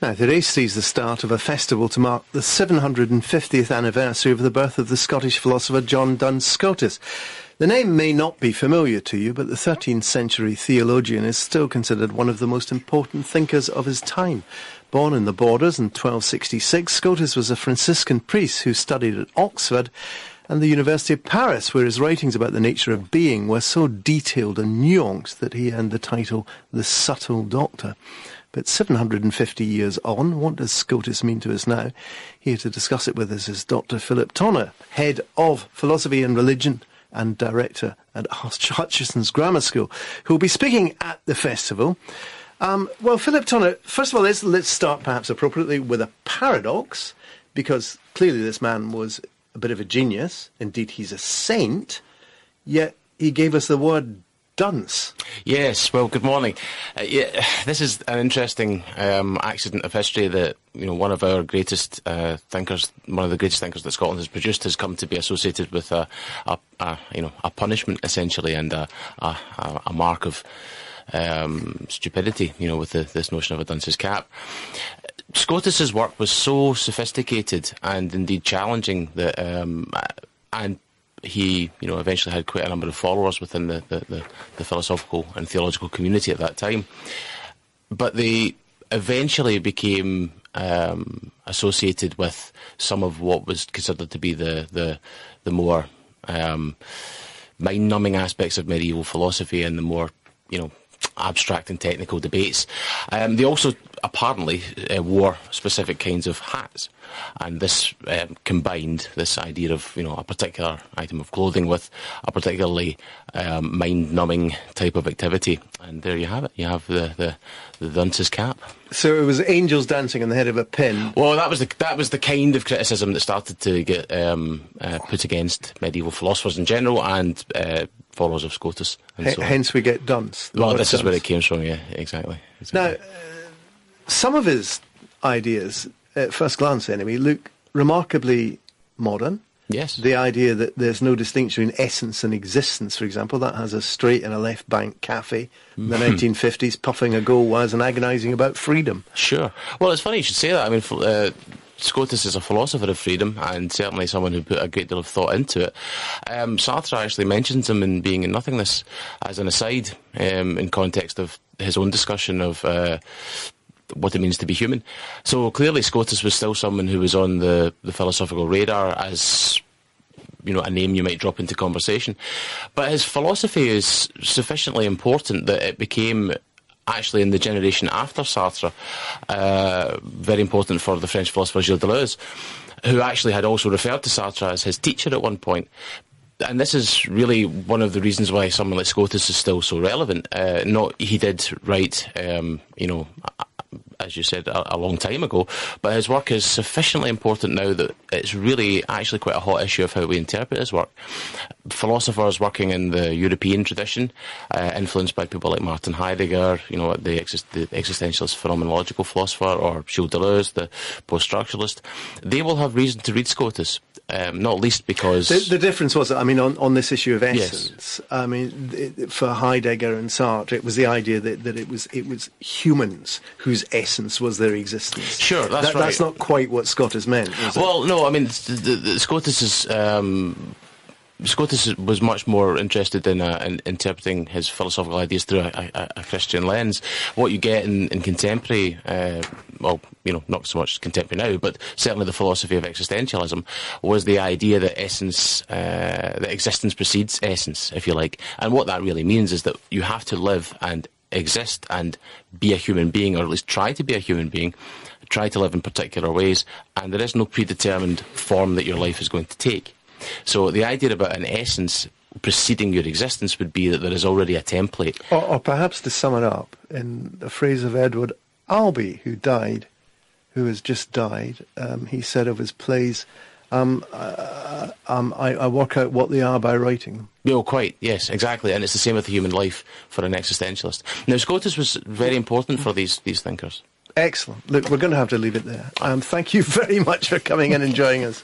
Now, today sees the start of a festival to mark the 750th anniversary of the birth of the Scottish philosopher John Duns Scotus. The name may not be familiar to you, but the 13th century theologian is still considered one of the most important thinkers of his time. Born in the Borders in 1266, Scotus was a Franciscan priest who studied at Oxford and the University of Paris, where his writings about the nature of being were so detailed and nuanced that he earned the title the Subtle Doctor. But 750 years on, what does Scotus mean to us now? Here to discuss it with us is Dr. Philip Tonner, Head of Philosophy and Religion and Director at Hutcheson's Grammar School, who will be speaking at the festival. Well, Philip Tonner, first of all, let's start perhaps appropriately with a paradox, because clearly this man was a bit of a genius. Indeed, he's a saint, yet he gave us the word dunce. Yes, well, good morning. This is an interesting accident of history that, one of our greatest thinkers, one of the greatest thinkers that Scotland has produced, has come to be associated with a punishment, essentially, and a mark of stupidity, with this notion of a dunce's cap. Scotus's work was so sophisticated and indeed challenging that, and he, eventually had quite a number of followers within the philosophical and theological community at that time. But they eventually became associated with some of what was considered to be the more mind-numbing aspects of medieval philosophy and the more, abstract and technical debates. They also apparently wore specific kinds of hats, and this combined this idea of a particular item of clothing with a particularly mind-numbing type of activity, and there you have it. You have the dunce's cap. So it was angels dancing on the head of a pin. Well, that was the kind of criticism that started to get put against medieval philosophers in general and followers of Scotus. And so hence we get dunce. Well, this is where it came from, yeah, exactly. Now, some of his ideas, at first glance anyway, look remarkably modern. Yes. The idea that there's no distinction in essence and existence, for example, that has a straight and a left bank cafe in the 1950s, puffing a goal-wise and agonising about freedom. Sure. Well, it's funny you should say that. I mean, Scotus is a philosopher of freedom and certainly someone who put a great deal of thought into it. Sartre actually mentions him in Being and Nothingness as an aside in context of his own discussion of what it means to be human. So clearly Scotus was still someone who was on the philosophical radar as a name you might drop into conversation. But his philosophy is sufficiently important that it became, actually in the generation after Sartre, very important for the French philosopher Gilles Deleuze, who actually had also referred to Sartre as his teacher at one point. And this is really one of the reasons why someone like Scotus is still so relevant. He did write, as you said, a long time ago, but his work is sufficiently important now that it's really actually quite a hot issue of how we interpret his work. Philosophers working in the European tradition, influenced by people like Martin Heidegger, the existentialist phenomenological philosopher, or Gilles Deleuze, the post-structuralist, they will have reason to read Scotus. Not least because the difference was, on this issue of essence. Yes. For Heidegger and Sartre, it was the idea that it was humans whose essence was their existence. Sure, right. That's not quite what Scotus meant, was it? Well, no, I mean, Scotus was much more interested in interpreting his philosophical ideas through a Christian lens. What you get in contemporary, not so much contemporary now, but certainly the philosophy of existentialism was the idea that that existence precedes essence, if you like. And what that really means is that you have to live and exist and be a human being, or at least try to be a human being, try to live in particular ways, and there is no predetermined form that your life is going to take. So the idea about an essence preceding your existence would be that there is already a template. Or perhaps to sum it up, in the phrase of Edward Albee, who has just died, he said of his plays, I work out what they are by writing them. Oh, quite, yes, exactly. And it's the same with the human life for an existentialist. Now, Scotus was very important for these thinkers. Excellent. Look, we're going to have to leave it there. Thank you very much for coming and enjoying us.